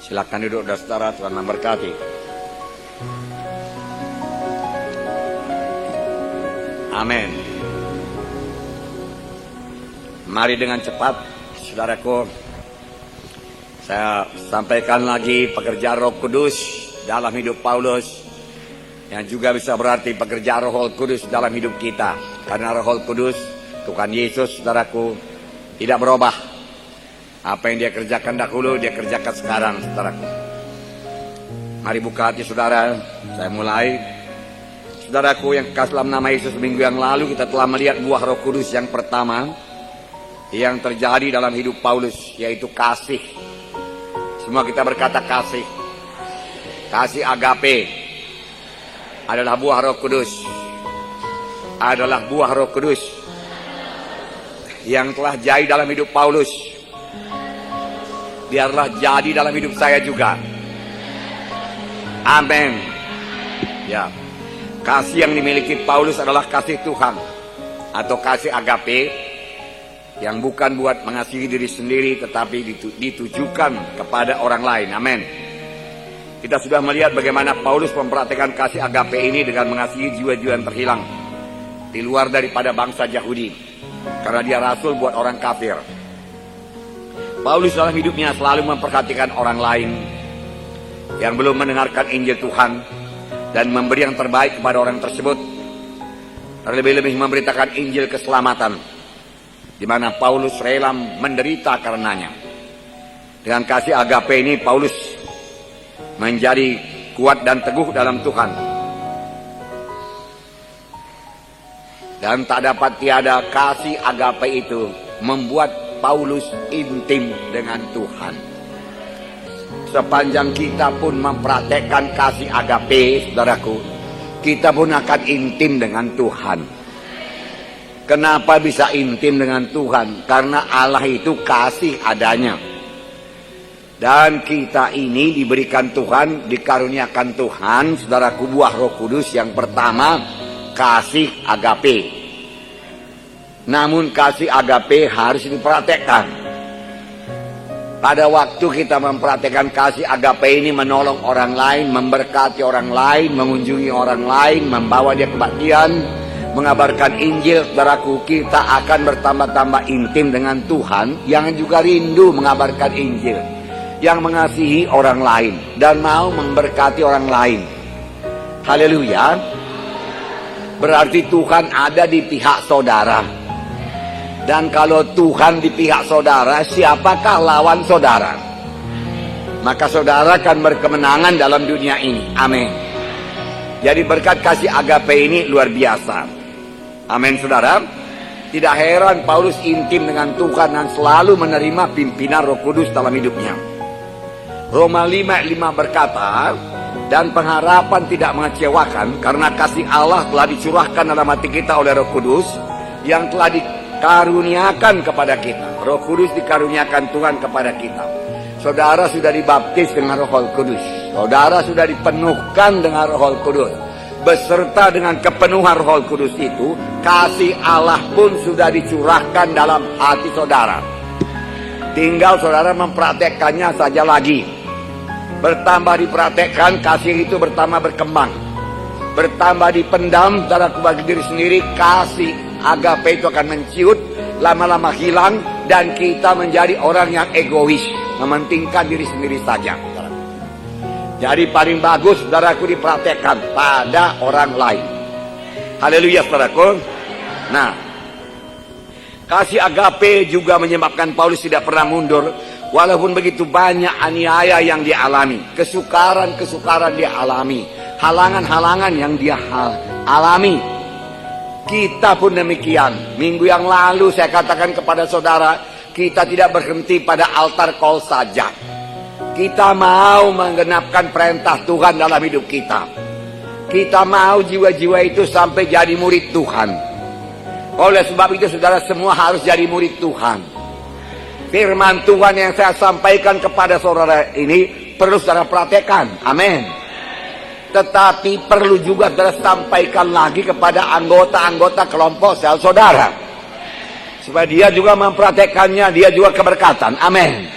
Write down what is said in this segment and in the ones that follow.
Silakan duduk saudara, Tuhan memberkati. Amin. Mari dengan cepat, saudaraku, saya sampaikan lagi pekerjaan Roh Kudus dalam hidup Paulus, yang juga bisa berarti pekerjaan Roh Kudus dalam hidup kita. Karena Roh Kudus, Tuhan Yesus, saudaraku, tidak berubah. Apa yang dia kerjakan dahulu, dia kerjakan sekarang, saudaraku. Mari buka hati saudara, saya mulai. Saudaraku yang kasih dalam nama Yesus, minggu yang lalu kita telah melihat buah Roh Kudus yang pertama yang terjadi dalam hidup Paulus, yaitu kasih. Semua kita berkata kasih. Kasih agape adalah buah Roh Kudus. Adalah buah Roh Kudus yang telah jadi dalam hidup Paulus. Biarlah jadi dalam hidup saya juga. Amin. Ya. Kasih yang dimiliki Paulus adalah kasih Tuhan atau kasih agape, yang bukan buat mengasihi diri sendiri tetapi ditujukan kepada orang lain. Amin. Kita sudah melihat bagaimana Paulus mempraktikkan kasih agape ini dengan mengasihi jiwa-jiwa yang terhilang di luar daripada bangsa Yahudi, karena dia rasul buat orang kafir. Paulus dalam hidupnya selalu memperhatikan orang lain yang belum mendengarkan Injil Tuhan dan memberi yang terbaik kepada orang tersebut, terlebih-lebih memberitakan Injil keselamatan, di mana Paulus rela menderita karenanya. Dengan kasih agape ini Paulus menjadi kuat dan teguh dalam Tuhan, dan tak dapat tiada kasih agape itu membuat Paulus intim dengan Tuhan. Sepanjang kita pun mempraktekkan kasih agape, saudaraku, kita pun akan intim dengan Tuhan. Kenapa bisa intim dengan Tuhan? Karena Allah itu kasih adanya. Dan kita ini diberikan Tuhan, dikaruniakan Tuhan, saudaraku, buah Roh Kudus yang pertama, kasih agape. Namun kasih agape harus dipraktekkan. Pada waktu kita mempraktekkan kasih agape ini, menolong orang lain, memberkati orang lain, mengunjungi orang lain, membawa dia kebaktian, mengabarkan Injil, saudaraku, kita akan bertambah-tambah intim dengan Tuhan yang juga rindu mengabarkan Injil, yang mengasihi orang lain dan mau memberkati orang lain. Haleluya. Berarti Tuhan ada di pihak saudara. Dan kalau Tuhan di pihak saudara, siapakah lawan saudara? Maka saudara akan berkemenangan dalam dunia ini. Amin. Jadi berkat kasih agape ini luar biasa. Amin, saudara. Tidak heran Paulus intim dengan Tuhan dan selalu menerima pimpinan Roh Kudus dalam hidupnya. Roma 5:5 berkata, dan pengharapan tidak mengecewakan karena kasih Allah telah dicurahkan dalam hati kita oleh Roh Kudus yang telah dikaruniakan kepada kita. Roh Kudus dikaruniakan Tuhan kepada kita. Saudara sudah dibaptis dengan Roh Kudus. Saudara sudah dipenuhkan dengan Roh Kudus. Beserta dengan kepenuhan Roh Kudus itu, kasih Allah pun sudah dicurahkan dalam hati saudara. Tinggal saudara mempraktekkannya saja lagi. Bertambah dipraktekkan, kasih itu bertambah berkembang. Bertambah dipendam, saudara, bagi diri sendiri, kasih agape itu akan menciut, lama-lama hilang, dan kita menjadi orang yang egois, mementingkan diri sendiri saja. Jadi paling bagus, saudaraku, dipraktekkan pada orang lain. Haleluya, saudaraku. Nah, kasih agape juga menyebabkan Paulus tidak pernah mundur, walaupun begitu banyak aniaya yang dia alami, kesukaran-kesukaran dia alami, halangan-halangan yang dia alami. Kita pun demikian. Minggu yang lalu saya katakan kepada saudara, kita tidak berhenti pada altar call saja. Kita mau menggenapkan perintah Tuhan dalam hidup kita. Kita mau jiwa-jiwa itu sampai jadi murid Tuhan. Oleh sebab itu saudara semua harus jadi murid Tuhan. Firman Tuhan yang saya sampaikan kepada saudara ini perlu saudara praktekkan. Amin. Tetapi perlu juga saudara sampaikan lagi kepada anggota-anggota kelompok sel saudara, supaya dia juga mempraktekannya, dia juga keberkatan. Amin.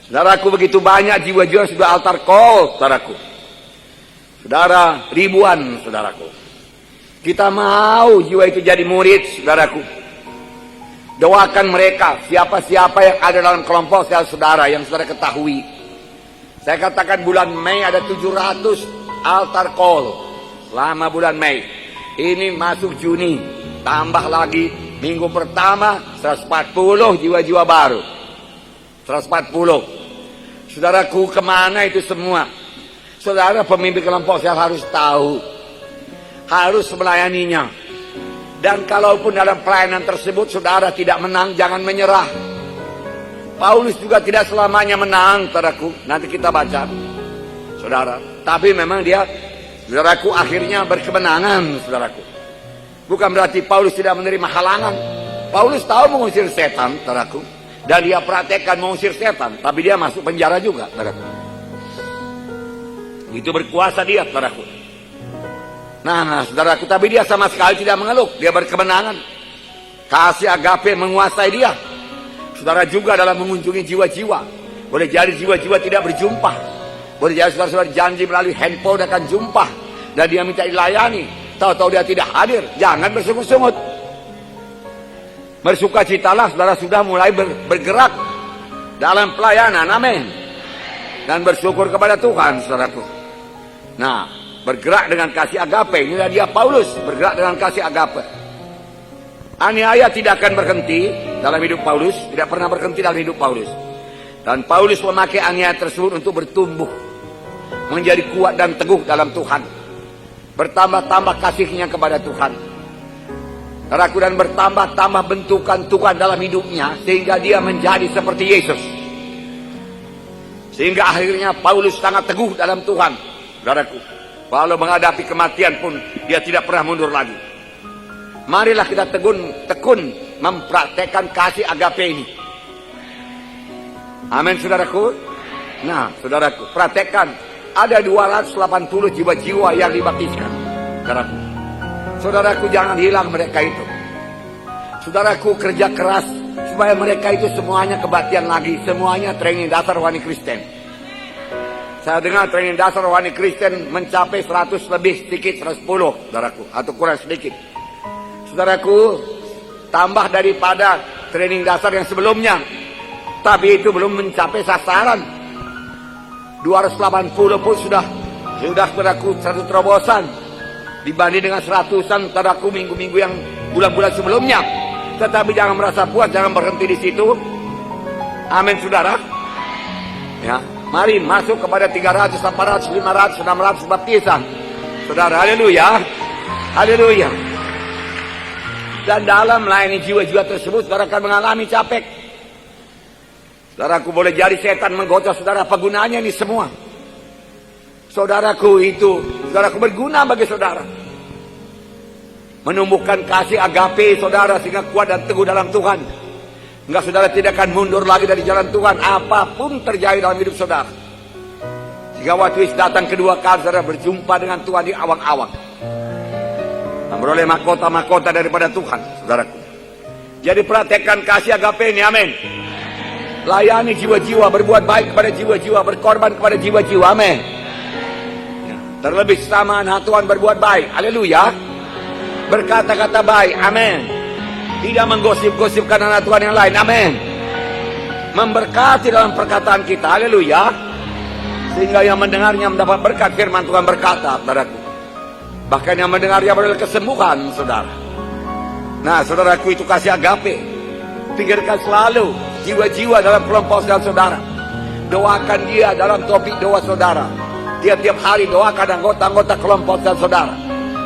Saudaraku, begitu banyak jiwa-jiwa sudah altar call, saudaraku. Saudara, ribuan, saudaraku. Kita mau jiwa itu jadi murid, saudaraku. Doakan mereka, siapa-siapa yang ada dalam kelompok saudara yang saudara ketahui. Saya katakan bulan Mei ada 700 altar call selama bulan Mei. Ini masuk Juni, tambah lagi minggu pertama 140 jiwa-jiwa baru. 140. Saudaraku, kemana itu semua? Saudara pemimpin kelompok saya harus tahu, harus melayaninya. Dan kalaupun dalam pelayanan tersebut saudara tidak menang, jangan menyerah. Paulus juga tidak selamanya menang, saudaraku. Nanti kita baca, saudara. Tapi memang dia, saudaraku, akhirnya berkemenangan, saudaraku. Bukan berarti Paulus tidak menerima halangan. Paulus tahu mengusir setan, saudaraku. Dan dia praktekkan mengusir setan. Tapi dia masuk penjara juga, saudaraku. Itu berkuasa dia, saudaraku. Nah, saudaraku, tapi dia sama sekali tidak mengeluh. Dia berkemenangan. Kasih agape menguasai dia. Saudara juga dalam mengunjungi jiwa-jiwa. Boleh jadi jiwa-jiwa tidak berjumpa. Boleh jadi saudara-saudara janji melalui handphone akan jumpa. Dan dia minta dilayani. Tahu-tahu dia tidak hadir. Jangan bersungut-sungut. Bersukacitalah saudara sudah mulai bergerak dalam pelayanan. Amin. Dan bersyukur kepada Tuhan, saudaraku. Nah, bergerak dengan kasih agape. Inilah dia Paulus, bergerak dengan kasih agape. Aniaya tidak akan berhenti dalam hidup Paulus, tidak pernah berhenti dalam hidup Paulus. Dan Paulus memakai aniaya tersebut untuk bertumbuh, menjadi kuat dan teguh dalam Tuhan. Bertambah-tambah kasihnya kepada Tuhan. Saudaraku, dan bertambah-tambah bentukan Tuhan dalam hidupnya, sehingga dia menjadi seperti Yesus. Sehingga akhirnya Paulus sangat teguh dalam Tuhan. Saudaraku, walau menghadapi kematian pun dia tidak pernah mundur lagi. Marilah kita tekun mempraktekkan kasih agape ini. Amin, saudaraku. Nah, saudaraku, praktekkan. Ada 280 jiwa-jiwa yang dibaptiskan, saudaraku. Saudaraku, jangan hilang mereka itu. Saudaraku, kerja keras supaya mereka itu semuanya kebaktian lagi. Semuanya training dasar rohani Kristen. Saya dengar training dasar rohani Kristen mencapai 100 lebih, sedikit 110, saudaraku, atau kurang sedikit. Saudaraku, tambah daripada training dasar yang sebelumnya. Tapi itu belum mencapai sasaran. 280 pun sudah saudaraku, 100 terobosan. Dibanding dengan 100-an, saudaraku, minggu-minggu yang bulan-bulan sebelumnya. Tetapi jangan merasa puas, jangan berhenti di situ. Amin, saudara. Ya. Mari masuk kepada 300, 400, 500, 600 baptisan. Saudara, haleluya. Haleluya. Dan dalam melayani jiwa-jiwa tersebut, saudara akan mengalami capek. Saudaraku, boleh jadi setan menggoda saudara. Apa gunanya ini semua? Saudaraku, itu saudaraku berguna bagi saudara. Menumbuhkan kasih agape saudara sehingga kuat dan teguh dalam Tuhan. Enggak, saudara tidak akan mundur lagi dari jalan Tuhan apapun terjadi dalam hidup saudara. Jika waktu Yesus datang kedua kali, saudara berjumpa dengan Tuhan di awang-awang. Dan beroleh mahkota-mahkota daripada Tuhan, saudaraku. Jadi praktekkan kasih agape ini, amin. Layani jiwa-jiwa, berbuat baik kepada jiwa-jiwa, berkorban kepada jiwa-jiwa, amin. Ya, terlebih sama anak Tuhan berbuat baik, haleluya. Berkata-kata baik, amin. Tidak menggosip-gosipkan anak Tuhan yang lain, amin. Memberkati dalam perkataan kita, haleluya. Sehingga yang mendengarnya mendapat berkat. Firman Tuhan berkata, saudaraku, bahkan yang mendengarnya beroleh kesembuhan, saudara. Nah, saudaraku, itu kasih agape. Pikirkan selalu jiwa-jiwa dalam kelompok saudara. Doakan dia dalam topik doa saudara. Tiap-tiap hari doakan anggota-anggota kelompok saudara.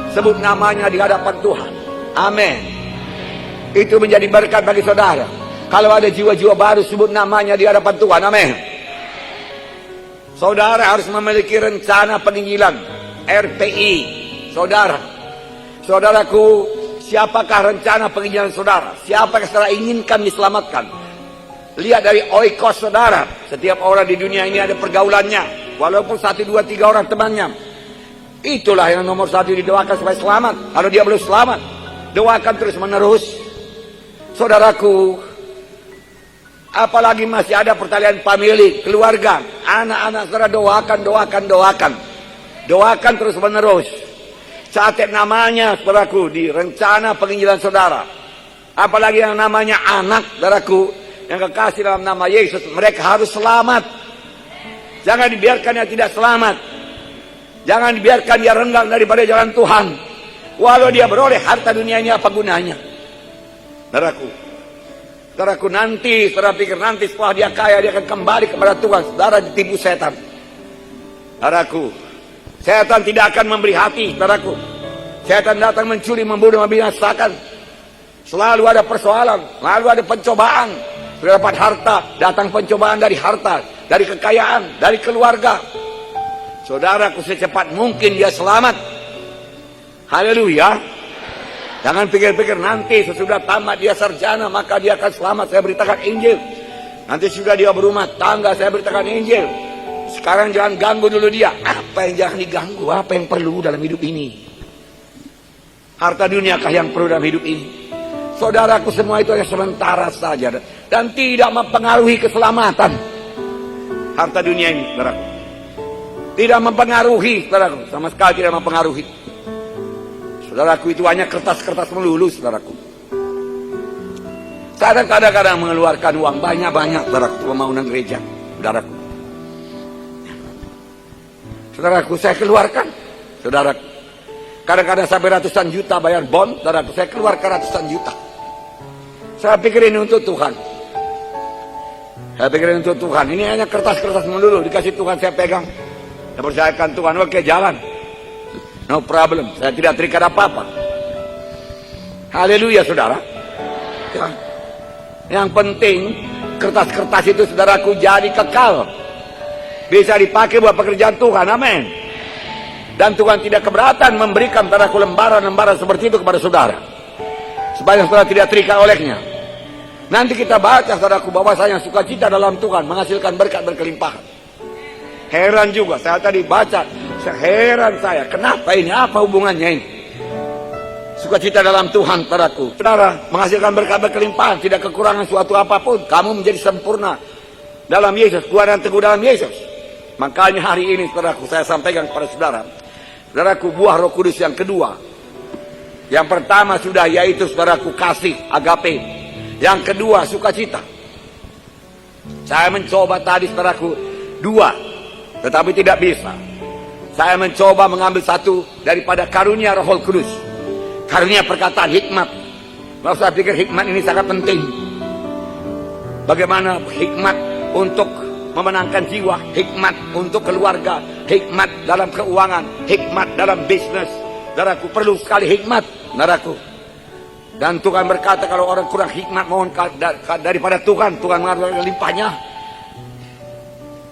Sebut namanya di hadapan Tuhan, amin. Itu menjadi berkat bagi saudara. Kalau ada jiwa-jiwa baru, sebut namanya di hadapan Tuhan, amin. Saudara harus memiliki rencana peninggilan, RPI. Saudaraku, siapakah rencana penginjilan saudara? Siapakah saudara inginkan diselamatkan? Lihat dari oikos saudara. Setiap orang di dunia ini ada pergaulannya. Walaupun 1, 2, 3 orang temannya. Itulah yang nomor 1 didoakan supaya selamat. Kalau dia belum selamat, doakan terus menerus. Saudaraku, Apalagi masih ada pertalian famili, keluarga, anak-anak saudara, doakan. Doakan terus menerus. Catat namanya saudaraku di rencana penginjilan saudara. Apalagi yang namanya anak saudaraku, yang kekasih dalam nama Yesus, mereka harus selamat. Jangan dibiarkan yang tidak selamat. Jangan dibiarkan dia renggang daripada jalan Tuhan. Walau dia beroleh harta dunia ini, apa gunanya? Saudaraku, nanti, saudara pikir nanti setelah dia kaya, dia akan kembali kepada Tuhan. Saudara ditipu setan. Saudaraku, setan tidak akan memberi hati, saudaraku. Setan datang mencuri, membunuh, membinasakan. Selalu ada persoalan, selalu ada pencobaan. Sudah dapat harta, datang pencobaan dari harta, dari kekayaan, dari keluarga. Saudaraku, secepat mungkin dia selamat. Haleluya. Jangan pikir-pikir nanti sesudah tamat dia sarjana maka dia akan selamat. Saya beritakan Injil. Nanti sudah dia berumah tangga, saya beritakan Injil. Sekarang jangan ganggu dulu dia. Apa yang jangan diganggu? Apa yang perlu dalam hidup ini? Harta duniakah yang perlu dalam hidup ini? Saudaraku, semua itu hanya sementara saja dan tidak mempengaruhi keselamatan. Harta dunia ini, saudaraku, tidak mempengaruhi, saudaraku, sama sekali tidak mempengaruhi. Saudaraku, itu hanya kertas-kertas melulu, saudaraku. Saya kadang-kadang mengeluarkan uang banyak-banyak, saudaraku, pembangunan gereja, saudaraku. Saudaraku, saya keluarkan, saudaraku. Kadang-kadang sampai ratusan juta bayar bond, saudaraku, saya keluarkan ratusan juta. Saya pikir ini untuk Tuhan. Saya pikir ini untuk Tuhan. Ini hanya kertas-kertas melulu, dikasih Tuhan saya pegang. Saya percayakan Tuhan, oke, jalan. No problem, saya tidak terikat apa-apa. Haleluya, saudara. Ya. Yang penting kertas-kertas itu, saudaraku, jadi kekal, bisa dipakai buat pekerjaan Tuhan, amin. Dan Tuhan tidak keberatan memberikan, saudaraku, lembaran-lembaran seperti itu kepada saudara, supaya saudara tidak terikat olehnya. Nanti kita baca, saudaraku, bahwasanya sukacita dalam Tuhan menghasilkan berkat berkelimpahan. Heran juga, saya tadi baca, heran saya, kenapa ini, apa hubungannya ini? Sukacita dalam Tuhan, saudaraku. Saudara, menghasilkan berkat berkelimpahan, tidak kekurangan suatu apapun. Kamu menjadi sempurna dalam Yesus, kuat dan teguh dalam Yesus. Makanya hari ini, saudaraku, saya sampaikan kepada saudara, saudaraku, buah Roh Kudus yang kedua. Yang pertama sudah, yaitu, saudaraku, kasih, agape. Yang kedua, sukacita. Saya mencoba tadi, saudaraku, dua, tetapi tidak bisa. Saya mencoba mengambil satu daripada karunia Roh Kudus. Karunia perkataan, hikmat. Lalu saya pikir hikmat ini sangat penting. Bagaimana hikmat untuk memenangkan jiwa, hikmat untuk keluarga, hikmat dalam keuangan, hikmat dalam bisnis. Saudaraku, perlu sekali hikmat, saudaraku. Dan Tuhan berkata, kalau orang kurang hikmat, mohon daripada Tuhan, Tuhan mengatur limpahnya.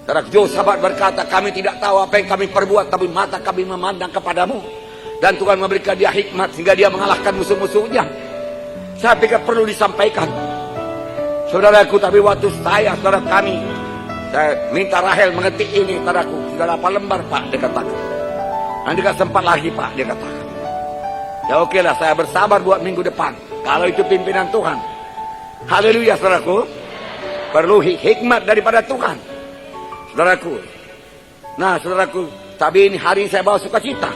Saudara Yosafat berkata, kami tidak tahu apa yang kami perbuat, tapi mata kami memandang kepadamu. Dan Tuhan memberikan dia hikmat sehingga dia mengalahkan musuh-musuhnya. Saya pikir perlu disampaikan, saudaraku. Tapi waktu saudara kami, saya minta Rahel mengetik ini, saudaraku, sudah 8 lembar, Pak, dia katakan. Nanti kan sempat lagi, Pak, dia katakan. Ya oke lah, saya bersabar buat minggu depan. Kalau itu pimpinan Tuhan. Haleluya, saudaraku. Perlu hikmat daripada Tuhan, saudaraku. Nah, saudaraku, tapi ini hari ini saya bawa sukacita.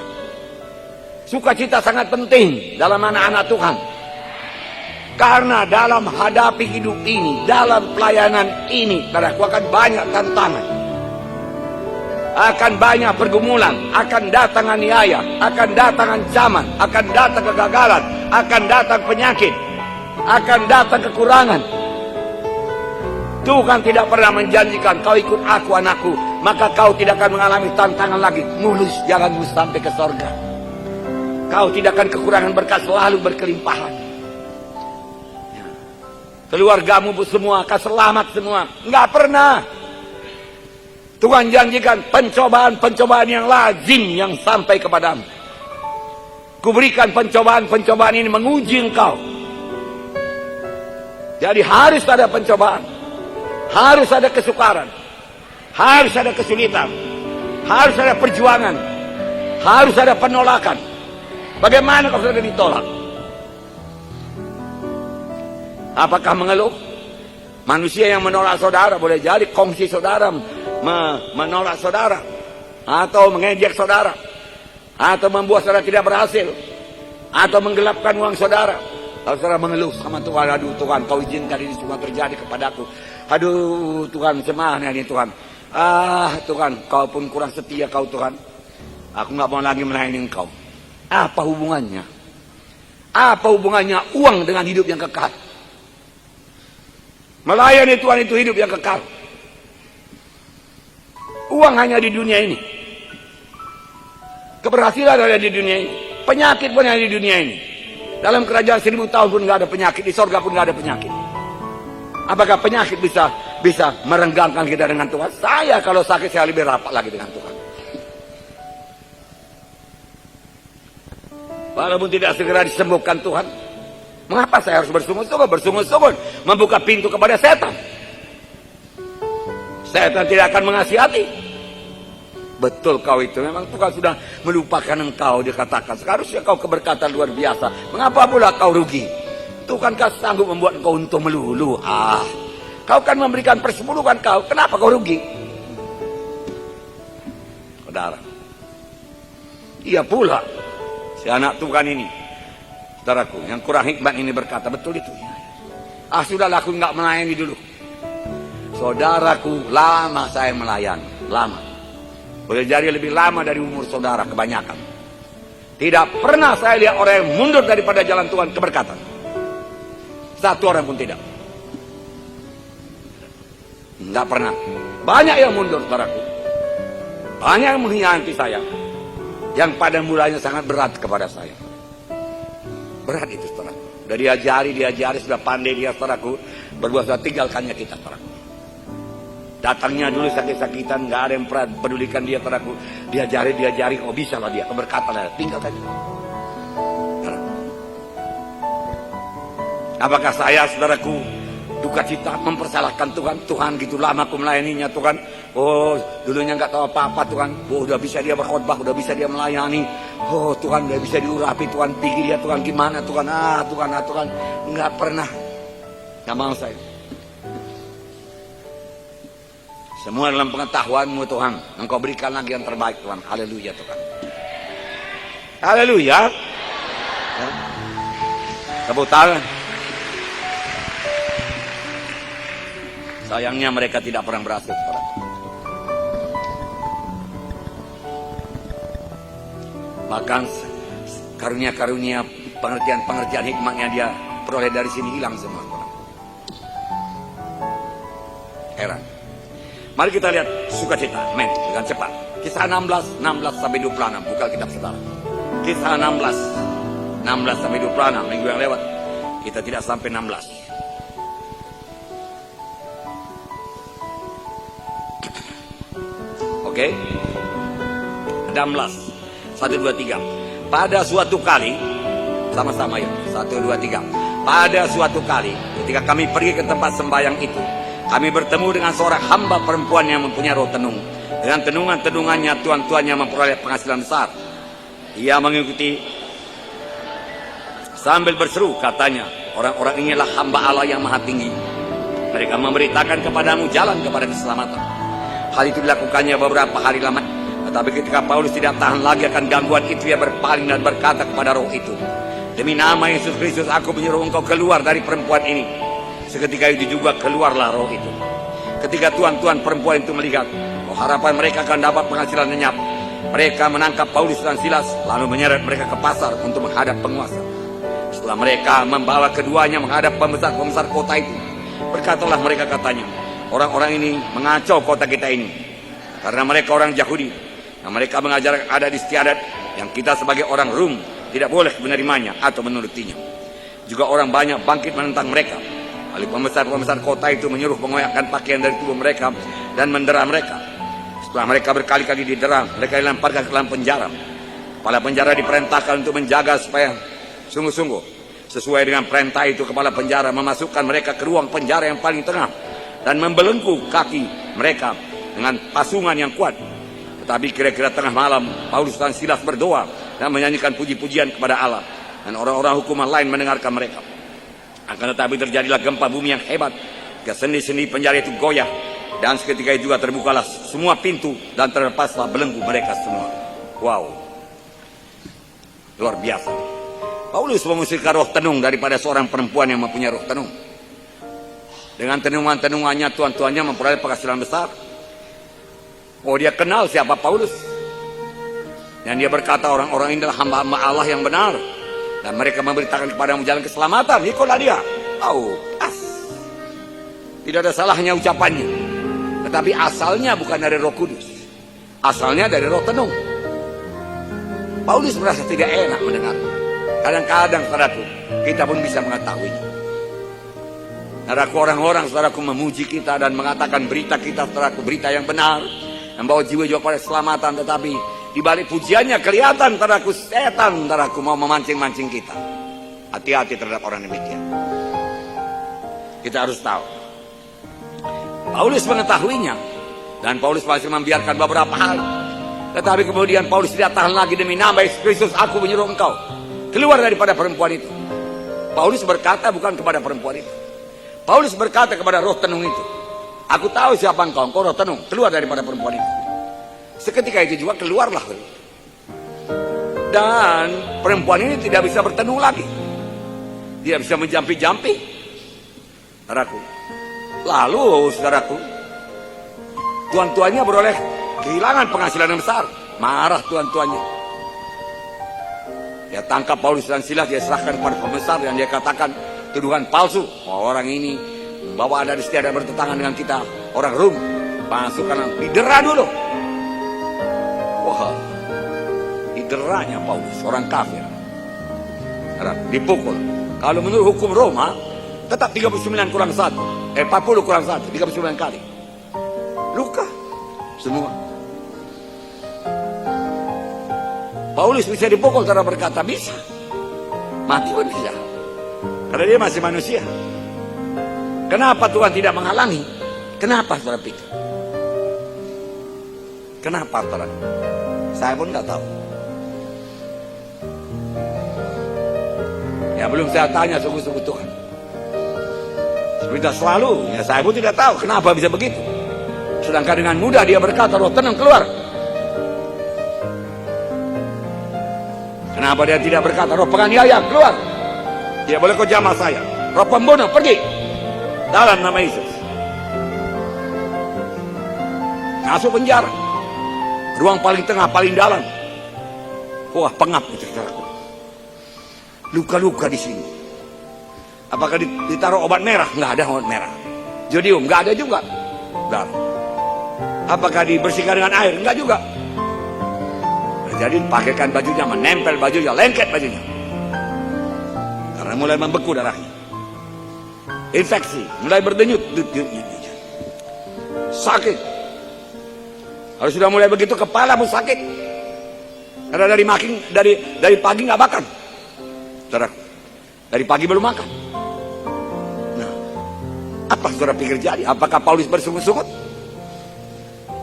Sukacita sangat penting dalam anak-anak Tuhan. Karena dalam hadapi hidup ini, dalam pelayanan ini, saudaraku, akan banyak tantangan. Akan banyak pergumulan, akan datang aniaya, akan datang ancaman, akan datang kegagalan, akan datang penyakit, akan datang kekurangan. Tuhan tidak pernah menjanjikan, kau ikut aku anakku, maka kau tidak akan mengalami tantangan lagi. Mulus jalanmu sampai ke sorga. Kau tidak akan kekurangan berkat, selalu berkelimpahan. Keluargamu semua akan selamat semua. Enggak pernah. Tuhan janjikan pencobaan-pencobaan yang lazim yang sampai kepadamu. Kuberikan pencobaan-pencobaan ini menguji engkau. Jadi harus ada pencobaan. Harus ada kesukaran. Harus ada kesulitan. Harus ada perjuangan. Harus ada penolakan. Bagaimana kalau sudah ditolak? Apakah mengeluh? Manusia yang menolak saudara boleh jadi kongsi saudara menolak saudara, atau mengejek saudara, atau membuat saudara tidak berhasil, atau menggelapkan uang saudara. Kalau saudara mengeluh sama Tuhan, aduh Tuhan, kau izinkan ini semua terjadi kepadaku. Aduh Tuhan, semana ini Tuhan. Tuhan, kau pun kurang setia kau Tuhan. Aku nggak mau lagi melayani engkau. Apa hubungannya? Apa hubungannya uang dengan hidup yang kekal? Melayani Tuhan itu hidup yang kekal. Uang hanya di dunia ini. Keberhasilan ada di dunia ini. Penyakit pun ada di dunia ini. Dalam kerajaan 1000 tahun pun nggak ada penyakit. Di sorga pun nggak ada penyakit. Apakah penyakit bisa merenggangkan kita dengan Tuhan? Saya kalau sakit saya lebih rapat lagi dengan Tuhan. Walaupun tidak segera disembuhkan Tuhan, mengapa saya harus bersungut-sungut membuka pintu kepada setan? Setan tidak akan mengasihati. Betul kau itu, memang Tuhan sudah melupakan engkau, dikatakan. Seharusnya kau keberkatan luar biasa. Mengapa pula kau rugi? Tuhan kan sanggup membuat engkau untung melulu. Kau kan memberikan persepuluhan kau, kenapa kau rugi? Saudara, iya pula si anak Tuhan ini, saudaraku, yang kurang hikmat ini berkata, betul itu. Sudahlah, aku nggak melayani dulu. Saudaraku, lama saya melayani, lama. Boleh jadi lebih lama dari umur saudara kebanyakan. Tidak pernah saya lihat orang yang mundur daripada jalan Tuhan keberkatan. Satu orang pun tidak. Enggak pernah. Banyak yang mundur, saudaraku. Banyak yang mengkhianati saya. Yang pada mulanya sangat berat kepada saya. Berat itu, saudaraku. Sudah diajari, sudah pandai dia, saudaraku. Berbuat sudah tinggalkannya kita, saudaraku. Datangnya dulu sakit-sakitan, nggak ada yang pernah pedulikan dia, saudaraku. Diajari, oh bisa lah dia, keberkatan lah, tinggalkan. Apakah saya, saudaraku, duka cita mempersalahkan Tuhan? Tuhan gitu lama aku melayaninya Tuhan. Oh, dulunya nggak tahu apa-apa Tuhan. Oh, udah bisa dia berkhotbah, udah bisa dia melayani. Oh Tuhan, udah bisa diurapi Tuhan. Pikir dia Tuhan gimana Tuhan? Tuhan, nggak pernah. Nggak mau saya. Semua dalam pengetahuanmu Tuhan. Engkau berikan lagi yang terbaik Tuhan. Haleluya Tuhan. Haleluya. Tepuk tangan. Sayangnya mereka tidak pernah berhasil. Bahkan karunia-karunia pengertian hikmatnya dia peroleh dari sini hilang semua. Heran. Mari kita lihat sukacita, dengan cepat. Kisah 16 sampai 26, buka kitab saudara. Kisah 16 sampai 26, minggu yang lewat kita tidak sampai 16. Oke? 16 1, 2, 3. Pada suatu kali, sama-sama ya, 1, 2, 3. Pada suatu kali, ketika kami pergi ke tempat sembahyang itu, kami bertemu dengan seorang hamba perempuan yang mempunyai roh tenung. Dengan tenungan-tenungannya, tuan-tuannya memperoleh penghasilan besar. Ia mengikuti sambil berseru, katanya, orang-orang inilah hamba Allah yang maha tinggi. Mereka memberitakan kepadamu jalan kepada keselamatan. Hal itu dilakukannya beberapa hari lama. Tetapi ketika Paulus tidak tahan lagi akan gangguan itu, ia berpaling dan berkata kepada roh itu, demi nama Yesus Kristus aku menyuruh engkau keluar dari perempuan ini. Seketika itu juga keluarlah roh itu. Ketika tuan-tuan perempuan itu melihat, harapan mereka akan dapat penghasilan lenyap, mereka menangkap Paulus dan Silas, lalu menyeret mereka ke pasar untuk menghadap penguasa. Setelah mereka membawa keduanya menghadap pembesar-pembesar kota itu, berkatalah mereka, katanya, orang-orang ini mengacau kota kita ini, karena mereka orang Yahudi, dan mereka mengajar adat istiadat yang kita sebagai orang Rom tidak boleh menerimanya atau menurutinya. Juga orang banyak bangkit menentang mereka. Lalu pembesar-pembesar kota itu menyuruh mengoyakkan pakaian dari tubuh mereka dan mendera mereka. Setelah mereka berkali-kali didera, mereka dilemparkan ke dalam penjara. Kepala penjara diperintahkan untuk menjaga supaya sungguh-sungguh sesuai dengan perintah itu. Kepala penjara memasukkan mereka ke ruang penjara yang paling tengah dan membelenggu kaki mereka dengan pasungan yang kuat. Tetapi kira-kira tengah malam, Paulus dan Silas berdoa dan menyanyikan puji-pujian kepada Allah, dan orang-orang hukuman lain mendengarkan mereka. Akan tetapi terjadilah gempa bumi yang hebat, Sendi-sendi penjara itu goyah, dan seketika itu juga terbukalah semua pintu dan terlepaslah belenggu mereka semua. Wow, luar biasa. Paulus mengusirkan roh tenung daripada seorang perempuan yang mempunyai roh tenung. Dengan tenungan-tenungannya, tuan-tuannya memperoleh penghasilan besar. Oh, dia kenal siapa Paulus. Dan dia berkata, orang-orang ini adalah hamba-hamba Allah yang benar, dan mereka memberitakan kepadamu jalan keselamatan. Ikulah dia. Oh, tidak ada salahnya ucapannya. Tetapi asalnya bukan dari Roh Kudus. Asalnya dari roh tenung. Paulus merasa tidak enak mendengar. Kadang-kadang, saudaraku, kita pun bisa mengetahuinya. Saudaraku, orang-orang, saudaraku, memuji kita dan mengatakan berita kita, saudaraku, berita yang benar, membawa jiwa-jiwa pada keselamatan. Tetapi di balik pujiannya kelihatan, saudaraku, setan, saudaraku, mau memancing-mancing kita. Hati-hati terhadap orang demikian. Kita harus tahu. Paulus mengetahuinya, dan Paulus masih membiarkan beberapa hal. Tetapi kemudian Paulus tidak tahan lagi, demi nama Yesus Kristus aku menyuruh engkau keluar daripada perempuan itu. Paulus berkata bukan kepada perempuan itu. Paulus berkata kepada roh tenung itu, aku tahu siapa engkau roh tenung, keluar daripada perempuan itu. Seketika itu juga keluarlah. Dan perempuan ini tidak bisa bertenung lagi. Dia bisa menjampi-jampi. Saudaraku. Lalu, saudaraku, tuan-tuannya beroleh kehilangan penghasilan yang besar. Marah tuan-tuannya. Dia tangkap Paulus dan Silas, dia serahkan kepada pembesar, dan dia katakan tuduhan palsu. Oh, orang ini membawa adat istiadat bertentangan dengan kita, orang Rom. Masukkan, didera dulu. Wah, dideranya Paulus, orang kafir. Dipukul. Kalau menurut hukum Roma, tetap 39 kurang 1. 40 kurang 1, 39 kali. Luka semua. Paulus bisa dipukul, cara berkata bisa. Mati pun bisa. Karena dia masih manusia. Kenapa Tuhan tidak menghalangi? Kenapa, saudara pikir? Kenapa, saudara? Saya pun nggak tahu. Ya belum saya tanya sungguh-sungguh Tuhan. Seperti selalu, ya saya pun tidak tahu kenapa bisa begitu. Sedangkan dengan mudah dia berkata, roh tenang keluar. Kenapa dia tidak berkata, roh penganiaya keluar? Dia boleh kau jamah saya. Roh pembunuh pergi. Dalam nama Yesus. Masuk penjara. Ruang paling tengah, paling dalam. Wah, pengap itu, saudaraku. Luka-luka di sini. Apakah ditaruh obat merah? Nggak ada obat merah. Jodium? Nggak ada juga. Benar. Apakah dibersihkan dengan air? Nggak juga. Jadi pakaikan bajunya, menempel bajunya, lengket bajunya. Karena mulai membeku darahnya. Infeksi, mulai berdenyut. Sakit. Kalau sudah mulai begitu, kepala pun sakit. Karena dari pagi nggak makan. Saudara, dari pagi belum makan. Nah, apa saudara pikir jadi? Apakah Paulus bersungut-sungut?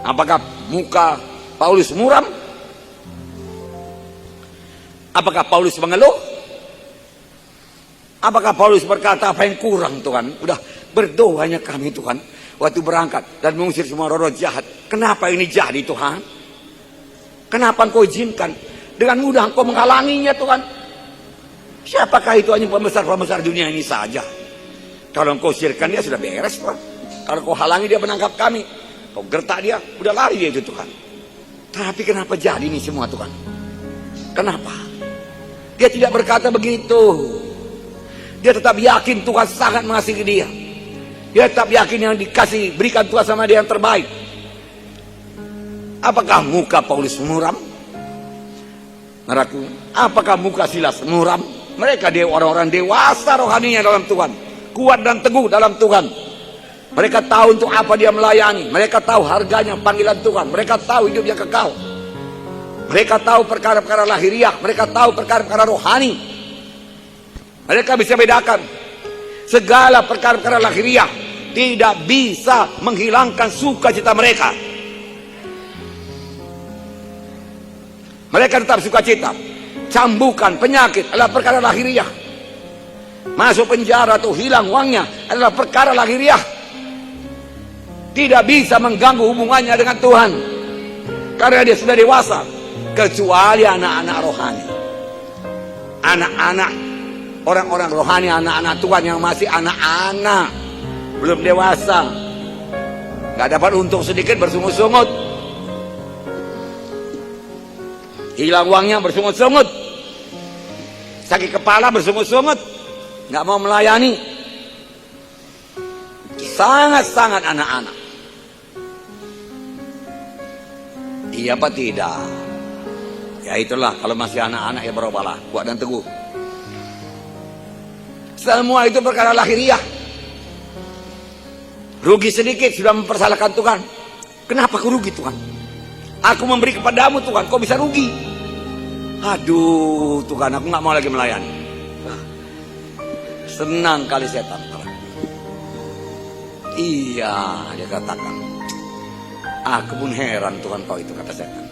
Apakah muka Paulus muram? Apakah Paulus mengeluh? Apakah Paulus berkata, apa yang kurang Tuhan? Udah berdoanya kami Tuhan waktu berangkat dan mengusir semua roh-roh jahat. Kenapa ini jadi Tuhan? Kenapa engkau izinkan? Dengan mudah engkau menghalanginya Tuhan. Siapakah itu? Hanya pembesar-pembesar dunia ini saja. Kalau engkau usirkan dia sudah beres Tuhan. Kalau kau halangi dia menangkap kami, kau gertak dia, udah lari dia itu Tuhan. Tapi kenapa jadi ini semua Tuhan? Kenapa? Dia tidak berkata begitu. Dia tetap yakin Tuhan sangat mengasihi dia. Dia tetap yakin yang berikan Tuhan sama dia yang terbaik. Apakah muka Paulus muram? Naraku, apakah muka Silas muram? Mereka orang-orang dewasa rohaninya dalam Tuhan. Kuat dan teguh dalam Tuhan. Mereka tahu untuk apa dia melayani. Mereka tahu harganya panggilan Tuhan. Mereka tahu hidupnya kekal. Mereka tahu perkara-perkara lahiriah. Mereka tahu perkara-perkara rohani. Mereka bisa bedakan. Segala perkara-perkara lahiriah tidak bisa menghilangkan sukacita mereka. Mereka tetap sukacita. Cambukan, penyakit adalah perkara lahiriah. Masuk penjara atau hilang uangnya adalah perkara lahiriah. tidak bisa mengganggu hubungannya dengan Tuhan, karena dia sudah dewasa. Kecuali anak-anak rohani, anak-anak orang-orang rohani, anak-anak Tuhan yang masih anak-anak, belum dewasa, nggak dapat untung sedikit bersungut-sungut, hilang uangnya bersungut-sungut, sakit kepala bersungut-sungut, nggak mau melayani. Sangat-sangat anak-anak. Iya apa tidak? Ya itulah, kalau masih anak-anak ya berubahlah, kuat dan teguh. Semua itu perkara lahiriah. Rugi sedikit sudah mempersalahkan Tuhan. Kenapa aku rugi Tuhan? Aku memberi kepadamu Tuhan, kok bisa rugi? Aduh Tuhan, aku nggak mau lagi melayani. Senang kali setan. Iya, dia katakan. Aku pun heran Tuhan kau itu, kata setan.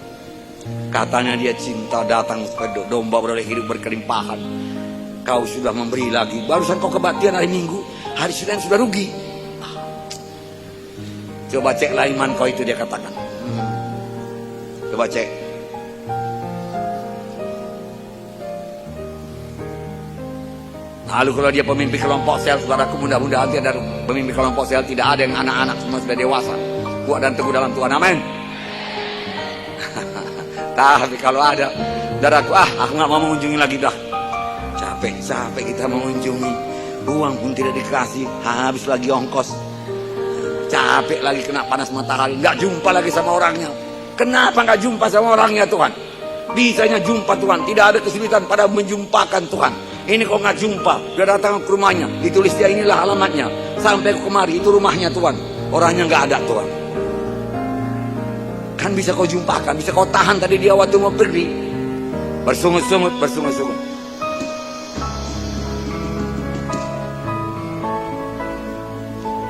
Katanya dia cinta datang ke domba beroleh hidup berkelimpahan. Kau sudah memberi lagi. Barusan kau kebaktian hari Minggu, hari Senin sudah rugi. Coba ceklah iman kau itu, dia katakan. Coba cek. Lalu kalau dia pemimpin kelompok sel, saudaraku, mudah-mudahan dari pemimpin kelompok sel tidak ada yang anak-anak, semua sudah dewasa, kuat dan teguh dalam Tuhan. Amin. Tapi kalau ada, saudaraku, aku nggak mau mengunjungi lagi dah. Capek kita mengunjungi, uang pun tidak dikasih, habis lagi ongkos. Capek lagi kena panas matahari, nggak jumpa lagi sama orangnya. Kenapa nggak jumpa sama orangnya Tuhan? Bisanya jumpa Tuhan, tidak ada kesulitan pada menjumpakan Tuhan. Ini kok nggak jumpa, udah datang ke rumahnya, ditulis dia inilah alamatnya, sampai kemari itu rumahnya Tuhan, orangnya nggak ada Tuhan. Kan bisa kau jumpakan, bisa kau tahan tadi dia waktu mau pergi, bersungut-sungut.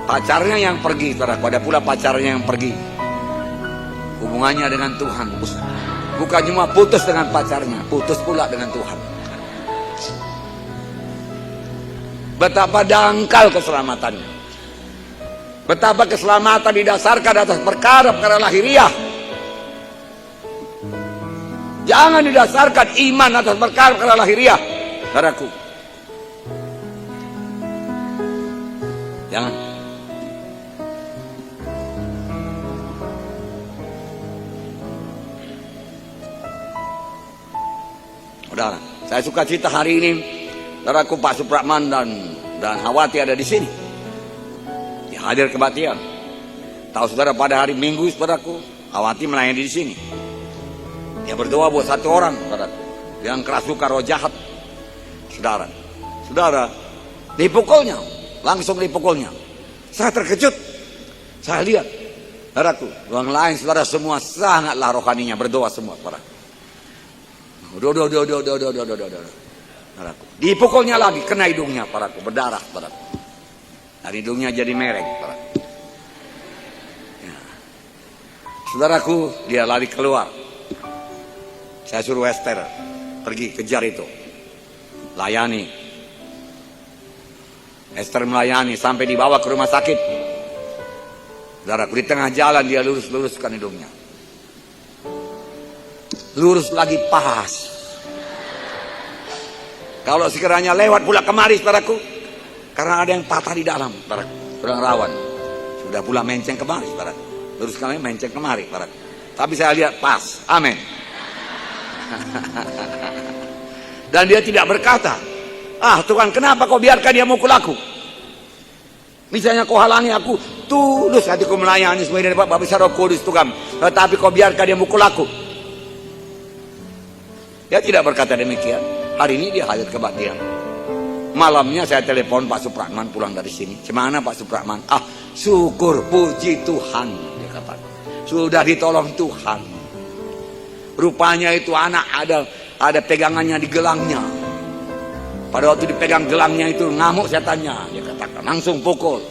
Pacarnya yang pergi, saudara, ada pula pacarnya yang pergi. Hubungannya dengan Tuhan, bukan cuma putus dengan pacarnya, putus pula dengan Tuhan. Betapa dangkal keselamatannya. Betapa keselamatan didasarkan atas perkara-perkara lahiriah. Jangan didasarkan iman atas perkara-perkara lahiriah, saudaraku. Jangan. Saudara, saya suka cerita hari ini. Saudaraku, Pak Supratman dan Hawati ada di sini. Dia hadir kebaktian. Tahu saudara, pada hari Minggu, saudaraku, Hawati melayani di sini. Dia berdoa buat satu orang, saudaraku, yang kerasukan roh jahat. Saudara, dipukulnya, langsung dipukulnya. Saya terkejut. Saya lihat, saudaraku, orang lain, saudara semua sangatlah rohaninya, berdoa semua, saudaraku. Saudaraku, dipukulnya lagi, kena hidungnya, saudaraku, berdarah, saudaraku. Dan hidungnya jadi mereng, saudaraku. Ya. Saudaraku, dia lari keluar. Saya suruh Esther pergi kejar itu, layani. Esther melayani sampai dibawa ke rumah sakit. Saudaraku, di tengah jalan dia luruskan hidungnya. Lurus lagi pas. Kalau sekiranya lewat pula kemari, saudaraku, karena ada yang patah di dalam, saudaraku, kurang rawan. Sudah pula menceng kemari, saudaraku. Luruskan lagi, menceng kemari, saudaraku. Tapi saya lihat pas, amin. Dan dia tidak berkata, Tuhan, kenapa kau biarkan dia mukul aku? Misalnya kau halangi aku, tulus hatiku melayani semua ini Bapak besar Roh Kudus Tuhan. Tetapi kau biarkan dia mukul aku. Dia tidak berkata demikian. Hari ini dia hadir kebaktian. Malamnya saya telepon Pak Supratman pulang dari sini. Gimana Pak Supratman? Syukur, puji Tuhan, dia kata. Sudah ditolong Tuhan. Rupanya itu anak ada pegangannya di gelangnya. Pada waktu dipegang gelangnya itu ngamuk setannya, dia katakan, langsung pukul.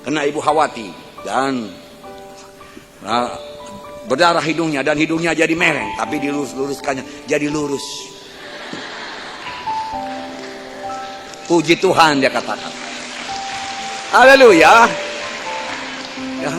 Kena Ibu Hawati dan berdarah hidungnya, dan hidungnya jadi mereng, tapi diluruskannya jadi lurus. Puji Tuhan, dia katakan. Haleluya. Ya.